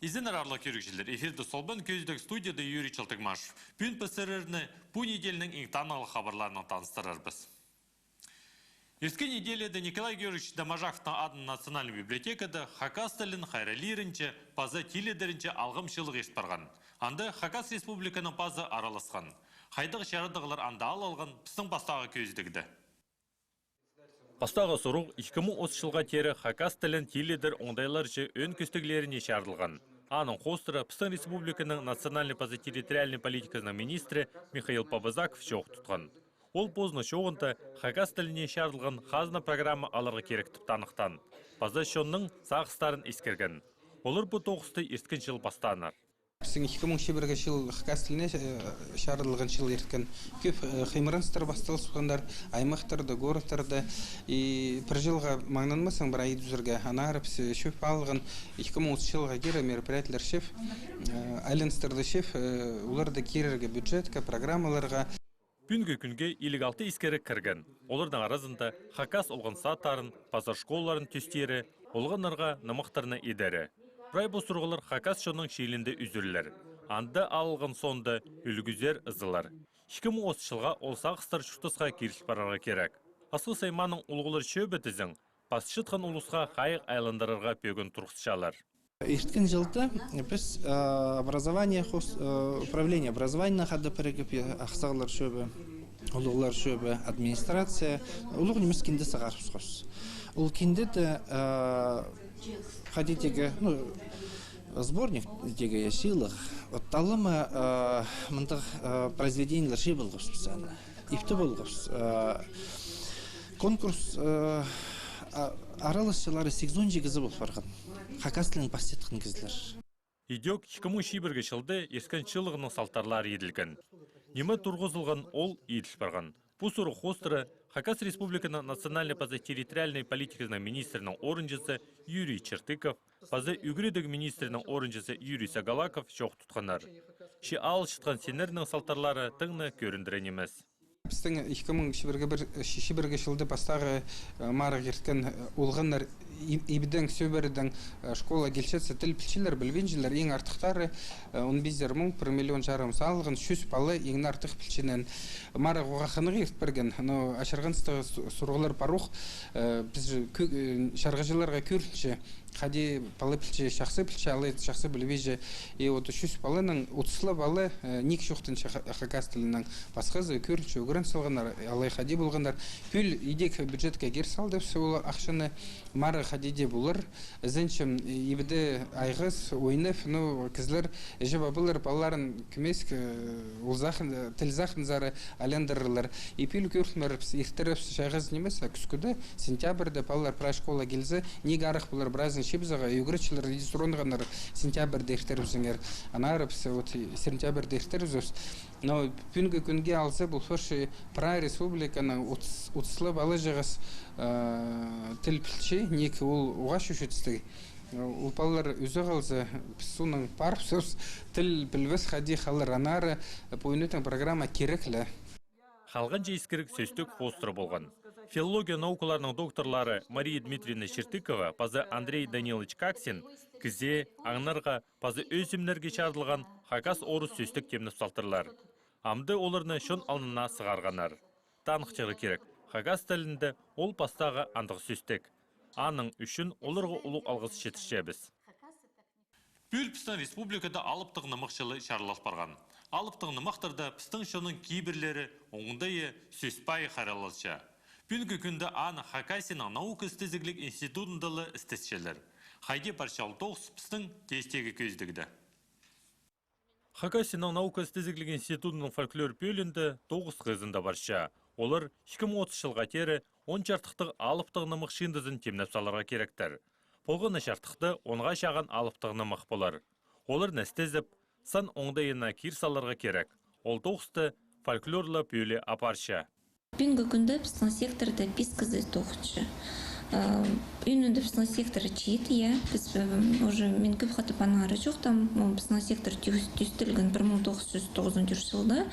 Изен арарлы көрікшілер, эфирді солбын көздік студияда Юрий Чалтыгмашев. Пүн пісірірні бұл неделінің интаналы хабарларынан таныстырырбыз. Ескі неделеде Николай Георгиевич Домажаховтың адын Национальный библиотекада Хакас тілін хайралирінче, пазы теледерінче алғымшылық еспарған. Анды Хакас республиканың пазы араласқан. Хайдық шарадығылар анда алған пістің бастағы көздігді. Бастағы сұруқ 2030 жылға тері Хакас тілін теледер оңдайларчы өн көстіглеріне шардылған. Анын қостыры Пыстың республиканың национальный пазы территориальной политикасының министрі Михаил Пабазаков шоқ тұтқан. Ол позны шоғынты Хакас тіліне шардылған қазына программа алырғы керектіп танықтан. Пазы шонның сағыстарын ескерген. Олар бұл тоғысты ерткін жыл бастанар. Біздің 2001 жыл Хакас тіліне шарылған жыл ерткен көп қимыраныстар басталысқандар, аймақтарды, городтарды. Бір жылға маңнанмасың бір айып жүрге анарып шөп алған 2030 жылға кері мероприятелер шеф, айланыстарды шеф, оларды керерге бюджетка, программаларға. Бүгінгі күнге илегалты ескері кірген. Олардың арасында Хакас олған саттарын, пазар школаларын түстері, олғанарға намықтарына едері. Брай бұл сұрғылар Хакас шоның шейлінде үзірлер. Анды алылған сонды үлгізер ызылар. 2030 жылға ол сағыстар шүқтісқа керісіп барарға керек. Асыл сайманың ұлғылар шөбетізің, пасшытқан ұлысқа қайық айландарарға пөгін тұрғысшалар. Ерткен жылда біз управление образования қады перегіпе ақсағылар шөбі, ұлғылар шөбі, администрация, ұлғы немескенде сағарып қос. Ол кендеді ходитеге, сборник деге яшилых, отталыма мындық произведениялар шей болғыз специально. Ифті болғыз. Конкурс аралысшылары 8-10 кізі болып барған. Хакас тілін пастетқын кізілер. Идек 2001 жылды ескен шылығының салтарлары еділген. Немі тұрғызылған ол еділ барған. Бұл сұры қостыры Хакас республиканың национальный пазы территориальной политикасының министрінің орынжысы Юрий Чертыков, пазы үгіредік министрінің орынжысы Юрий Сагалаков шоқ тұтқанар. Ши ал шытқан сенерінің салтарлары тыңны көріндірен емес. Біздің 2001 жылды бастағы марық ерткен олғандар ебдің, сөбердің школа келшетсі тіл пілшілер, білбенжілер ең артықтары 15 мың, 1 миллион жарым салығын, шөз балы ең артық пілшінен марық оғақынығы ерт берген. Ашырғанстығы сұрғылар паруқ біз шарғажыларға көрінші Хади палы пілче, шақсы пілче, алы шақсы білбейже. Оты шүс балының, отыслы балы нек шоқтын Хакас тілінің басқазы көрінші өгірін салғандар, алай хади болғандар. Пүл идек бюджетке кер салды, ол ақшыны мары хадиде болыр. Зенчім ебіді айғыз, ойынып, кізлер, жеба болыр, баларын күмеск, тіл зақын зары алендірілер. Пүл көрінмір, ертіріп шайғыз немесі, күскүді, сентябрді балалар прашкола келзі, нег арық болыр, біразын шебізаға, үйгірітшілер регистронғанар сентябрді ертіріпсіңер. Анарыпсы, сентябрді ертіріпсіз. Но пүнгі күнге алсы бұл фөрші Прай республиканың 30-лы балы жағыз тіл пілші, некі ол оға шөшетістігі. Ол балалар өзі қалзы, соның парып сөз тіл білвіз хади қалыр анары бойынытың программа кереклі. Халған жейскерік сөстік қостыры болған. Филология наукаларының докторлары Мария Дмитриевна Чертыкова, пазы Андрей Данилович Каксин, кізе, аңнарға, пазы өзімлерге шардылған Хакас орыс сөстік темніп салтырлар. Амды оларны шон алынына сығарғанар. Танықчығы керек, Хакас тілінде ол пастағы андық сөстік. Аның үшін оларға ұлық алғыз жетішебіз. Пүл-Пістің республикада алыптығыны мұқшылы шарлас барған. Алыптығыны мақтырда Пістің шоның кейбірлері оңдайы сөспай қараласша. Бүгінгі күнді аны Хакасының наука істезіглік институтындалы істесшелер. Хайде паршал тоғыз Пістің тестегі көздігді. Хакасының наука істезіглік институтының фольклор пөлінді 9 қызында барша. Олар 2030 жылға тері 10 жартықтық алыптығыны мұқшындызын темнеп саларға керектер. Полғыны шартықты онға шаған алыптығыны мұқ болар. Олар нәстезіп, сан оңдайына кир саларға керек. Ол тоғысты фольклорлы пөлі апарша. Бүгінгі күнді біздің секторда 5 қызы тоғытшы. Үйінді біздің секторы чейді, біз мен көп қатып анары жоқ, біздің сектор түйістілген 1990 жылда.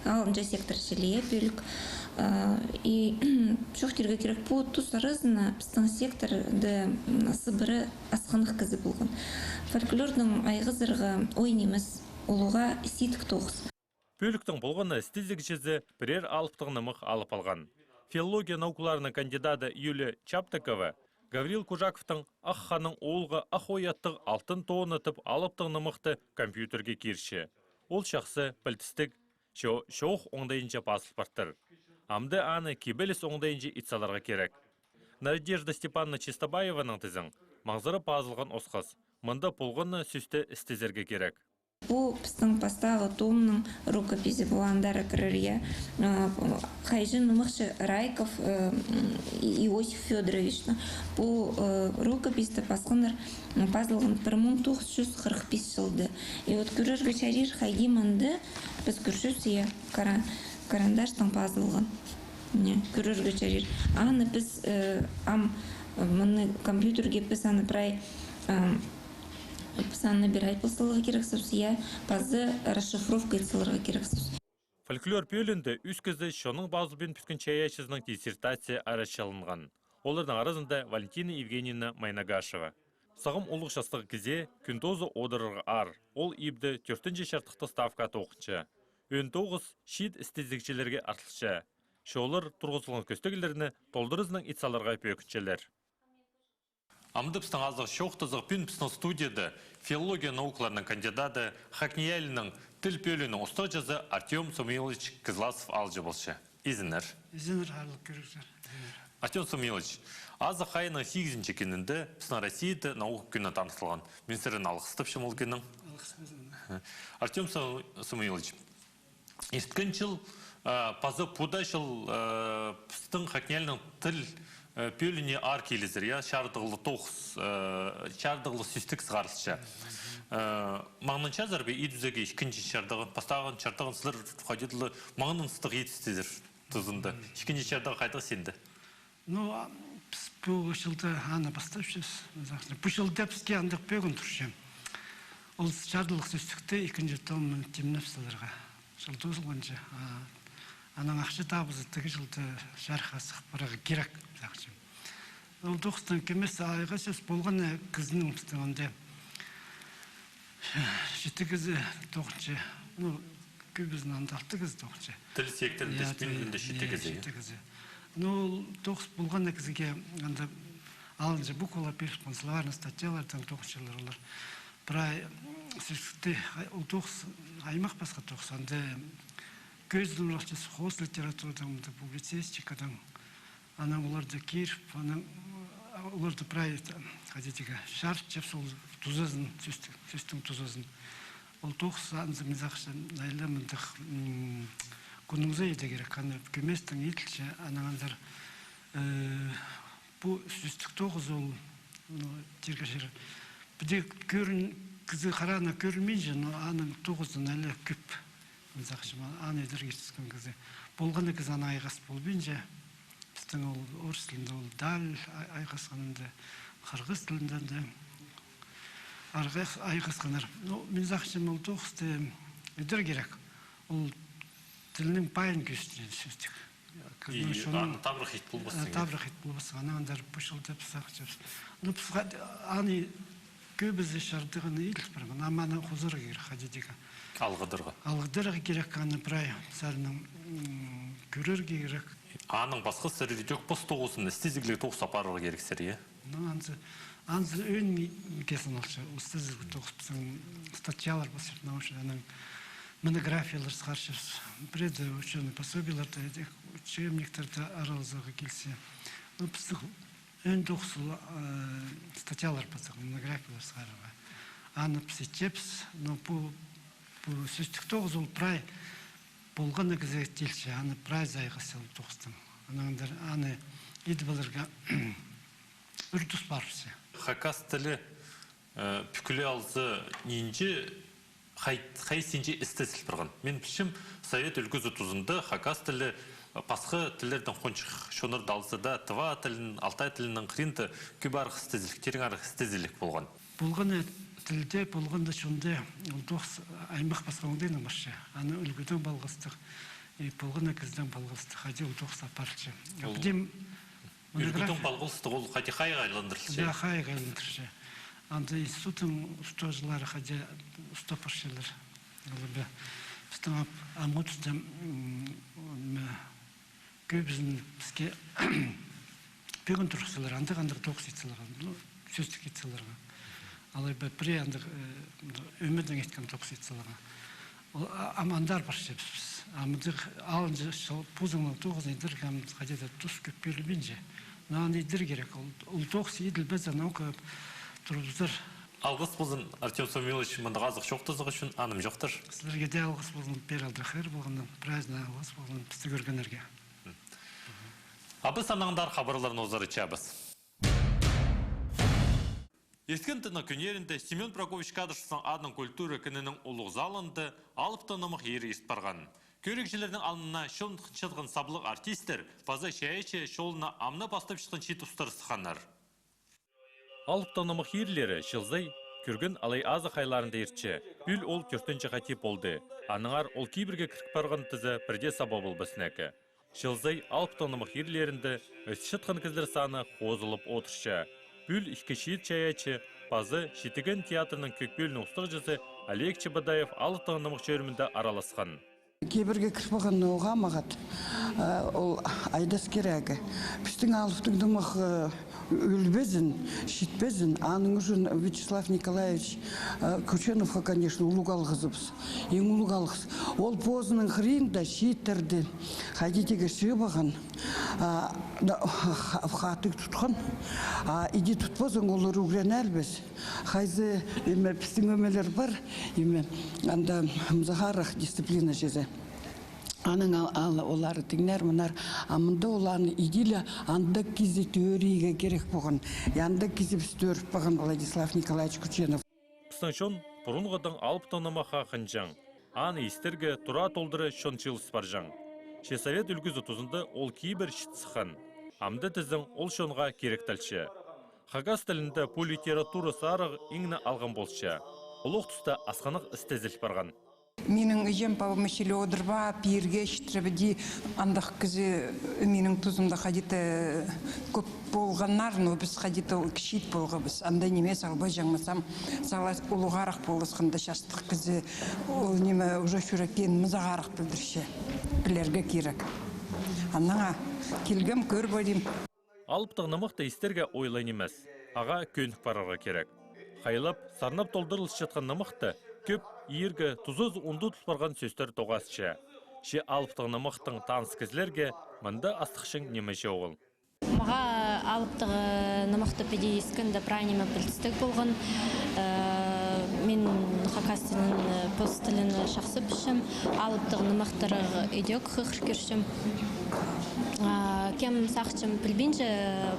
алынча сектор жилия бөлік. И шухтерге керек по тусарызна пстан секторды сыбыры асқанық кізі болған. Фольклордың айғызырға ойнеміз олуға ситік тоғыз. Бөліктің болғаны стилдік жезі бірер алыптығынымық алып алған. Филология наукаларының кандидаты Юлия Чаптакова Гаврил Кужаковтың аққаның оғылға ақойаттық алтын тоғынытып алыптығынымықты компьютерге керші. Ол шақсы білтістік шоқ оңдайынша басыл бартыр. Амды аны кебелес оңдайынша итсаларға керек. Надежда Степановна Чистобаеваның тізің маңзыры пазылған осқыз. Мұнда болғаны сүсті істезерге керек. Бұл пістің пастағы томның рукописи боландары кірірге Хайжин Мымықшы Райков Иосиф Федорович. Бұл рукописті пасқыныр пазылған 1945 жылды. И вот күріргі чарир Хайдиманды біз күршіс карандаштың пазылған. Күріргі чарир. Аны біз компьютерге біз аны прай Писаны набирать посылға керексіз, пазы расшифровка етсілерға керексіз. Фольклор пөлінді үз кезді шоның базылбен пүскен чаяшызының диссертация арашалынған. Олардың арасында Валентина Евгеньевна Майнагашева. Сағым олық жастығы кезе күнтозы одырырға ар. Ол ибді 4-ші шартықты ставка тоқынша. 19 шид істездікшілерге артылша. Шолыр тұрғысылған көстегілеріні толдырызның итсаларға пөкіншелер. Амдыпстың азық шоқтызық пүн пістің студияда филология наукаларының кандидаты Хакниялінің тіл пөлінің ұста жазы Артем Самуилович Кызласов алжы болшы. Изінер. Изінер арлық көріксер. Артем Самуилович, азы қайының 8-ші кенінде пістің Россияда науық күні таныстылған. Мен сірін алғыстып шымыл кенің. Артем Самуилович, есткін жыл пазы пуда жыл пістің Хакниялінің тіл пөліне ар келізір, шардығылы тоқыз, шардығылы сүстік сығарылшы. Маңның чазар бе едізеге ішкінші шардығын, пастағын шардығын сылыр қадетілі маңның сытық етістезір тұзында. Ішкінші шардығы қайдығы сенді? Ну, бұл жылды аны бастапшыз. Бұл жылда бізге андық бөгін тұршы. Ол шардылық сүстікті екінші томын темнапсыларға. Жылды ұзылғанша. Аның ақшы табызы тігі жылды жарқа сықпырығы керек. Ол доқыстан кемесі айға сөз болған кізінің ұстығында жеті кізі тоқыншы. Көбізін андалты кізі тоқыншы. Тіл секторында спилінде жеті кізі. Ол доқыс болған кізіге алынжы буквала першпан словарны статьялардан тоқыншылар олар. Бірай сөзікті ол доқыс аймақ басқа тоқсанды көздің ұлақчысы хоз литературадан, публицистикадан, оларды керіп, оларды прай шарт жеп сол тұзызын, сөздің тұзызын. Ол тоқыс аңызы мезақшы найлы мұндық күніңізі еді керек. Көместің етілші анағандар бұл сөздік тоғыз ол тергашыр. Бұде кізі қарана көрілмей жын, аның тоғыздың әлі көп. Мезақшыма аны едірге түскен кезі. Болғаны кіз аны айғас болбейінже, біздің ол орыс тілінде ол дәл айғасқанында, қырғыз тілінде айғасқанар. Мезақшым ол тоқысты едір керек. Ол тілінің пайын көстірен сөздік. Табрық ет болбасын. Табрық ет болбасын. Анағандар бұшылды пысақ жепсін. Аны көбізі шардығыны еліс бірген. Аманы құзыры керек қадедегі. Алғыдырға керек қаны бірай сәрінің көрерге керек. Аның басқа сәрі жоқ бұс тоғысын, істезігілігі тоғыз апарығы керек сәрі, Анзы өн кесін олшы. Істезігі тоғыз бізің статьялар басыр. Аның монографиялар сқаршыз. Біреді ученый пособияларды, учебниктерді аралызығы келсе. Біздің өн тоғыз статьялар басыр, монографиялар сқарығы. Аны пісі чепс, бұл сөздік тоғыз ол прай болғаны кізі телші, аны прай зайғысы ол тоғыстың. Аны еді баларға үрдіс барысы. Хакас тілі пүкілі алзы нейінже қайсенже істесіл бірған. Мен пішім Совет үлгізі тұзында Хакас тілі пасқы тілердің қоншық шоныр далсыда Тыва тілінің, Алтай тілінің қырынды көбі арғы істезілік, терің арғы істезілік болған. Болғаны тілде болғанда шонда аймақ басқа оңдайны баршы. Аны үлгідің балғыстық и полгона кыздың балғысты хади ұтоқса парчы. Үргітің балғылысты ол қати қайға айландырылшы? Да, қайға айландырылшы. Анда институтың ұстазылары хади ұстапыршылар. Біздің амғытыда көбізін бізге бөгін тұрқсылар, андық-андық тоқс етсілерға, сөздік етсілерға. Алай бір андық өмірдің еткен тоқс етсілерға. Амандар бар шепсіз. Амадық алынжы пузыңның тоғызын едір кәміз қадеда тұс көппелі бенже. Нағын едір керек. Ол тоқс еділ бәзі науқа тұрғыздар. Алғыс болсын, Артем Самуилович, мұнда қазық жоқтызығы үшін аным жоқтыр. Сіздерге де алғыс болсын, бер алды қайыр болғаннан, біразына алғыс болған бізді көргенерге. Абыз анаңдар хабарларын озары чабыз. Ескен тына күнерінде Семен Прокофьевич Кадышевтың адының культура күнінің ұлық залынды алып танымық ері еспарған. Көрекшілердің алынына шылын шытқын саблық артистер база шәйече шолына амна бастап шықын шет ұстар сықанар. Алып танымық ерлері шылзай көрген алай азы қайларында ертші. Бүл ол көртінші қатип болды. Аныңар ол кейбірге кіріп барған тізі бірде сабабыл бәсінәкі. Шылзай алып танымық ерлерінде өз шытқын кіздер саны қозылып отыршы. Бүл ішкі шиет чаячы, базы шетіген театрының көкбөлінің ұстық жасы Олег Чебадаев алып танымық жөрімінде араласқан. Кейбірге кірпіған оға мағат, ол айдас керегі. Біздің алыптың дымық өлбезін, шитбезін, аның үшін Вячеслав Николаевич Кученовқа, конечно, ұлығалғызыбыз. Ең ұлығалғыз. Ол позының қырында шиттерді қайдетеге шыбаған, қатық тұтқан, иде тұтпазың олар үгрен әлбіз. Қайзы біздің өмелер бар, анда мұзағарақ дисциплина жезі. Аның олары тіңнер мұнар, амында оланы иделя андық кезі теорияға керек болған. Яндық кезі біз төріп бағын Владислав Николаевич Кученов. Пыстаншон бұрынғыдың алып танымаға қынжаң. Аны естерге тұра толдыры шончылыс бар жаң. Шесовет үлгізі тұзында ол кейбір шытсыған. Амды тізің ол шонға керек тәлші. Хагас тілінде по литература сарығы еңіні алған болшы. Олық тұста асқанық істезіл барған. Менің үйем павымышелі одырба, пиерге шытрабыди андақ кізі менің тұзымда қадеті көп болғаннар, но біз қадеті кішет болғы біз. Анда неме салбай жаңмасам, сала олығарақ болысқанда шастық кізі, ол неме ұжа шүрекен мұзағарақ білдірші, білерге керек. Аннаңа келгім көр болим. Алып тағнамықты естерге ойлайн емес, аға көнік барарға керек. Қайлап, сарнап толдырылыс жатқан намықты, көп ергі тұзыз ұнды тұлпарған сөстер тоғасшы. Ше алып тағнамықтың таныс кізлерге мұнда астықшың немеше оғыл. Маға алыптығы намақты педе ескінді прайнеме білістік болған. Мен хакас тілін, пост тілін шақсы бішім. Алыптығы намақтары едек қықыр кершім. Кем сақчым білбенже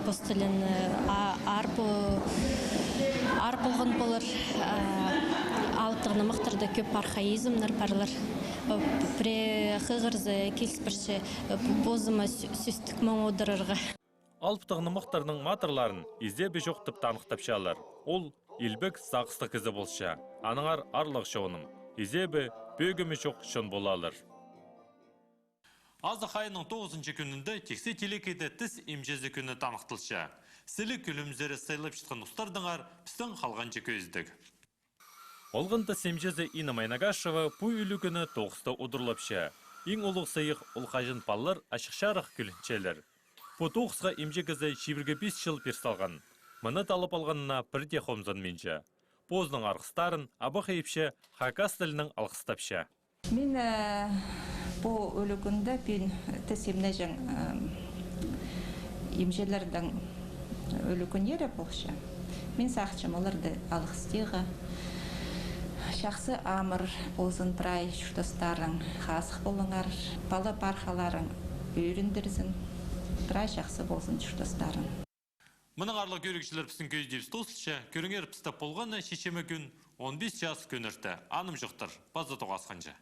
пост тілін ар болған болыр. Алыптығы намақтарда көп архаизмнар барлар. Пре қығырзы келіспірші бозыма сөстік мұң одырырға. Алып тағнымақтарының матырларын ізде бежоқтып танықтап шалар. Ол елбек сақысты кізі болшы. Аныңар арлық шоуным. Ізде бі бөгімі жоқ шын болалыр. Азы қайының 9-шы күнінде тексе телекейді тіс емжезі күні танықтылшы. Сілі күлімзері сайлып шытқан ұстардыңар біздің қалған жекі өздік. Олғынды семжезі Ина Майнагашева бұй үлі күні 9-та ұдырлапшы. Ең олық сайық ұлқажын баллар ашықшарық күлінчелер. Бұ 9-ға емжегізі шибірге 5 жыл персалған. Мұны талып алғанына бірде қомзан менші. Позның арқыстарын абы қайыпшы хакас тілінің алқыстапшы. Мен бұл үлі күнді мен тәсеміне жәң емжелердің үлі күнері болшы. Мен сақчым оларды алқыстыға. Шақсы амыр болсын прай шүртастарың, қасық болыңар, балы пархаларың, үйріндірзін, прай шақсы болсын шүртастарың. Мұның арлы көрікшілер пісін көздеп стосылшы, көріңер пістап болғаны шешемі күн 15 жас көнірті. Аным жоқтыр, базы тоғасқанжа.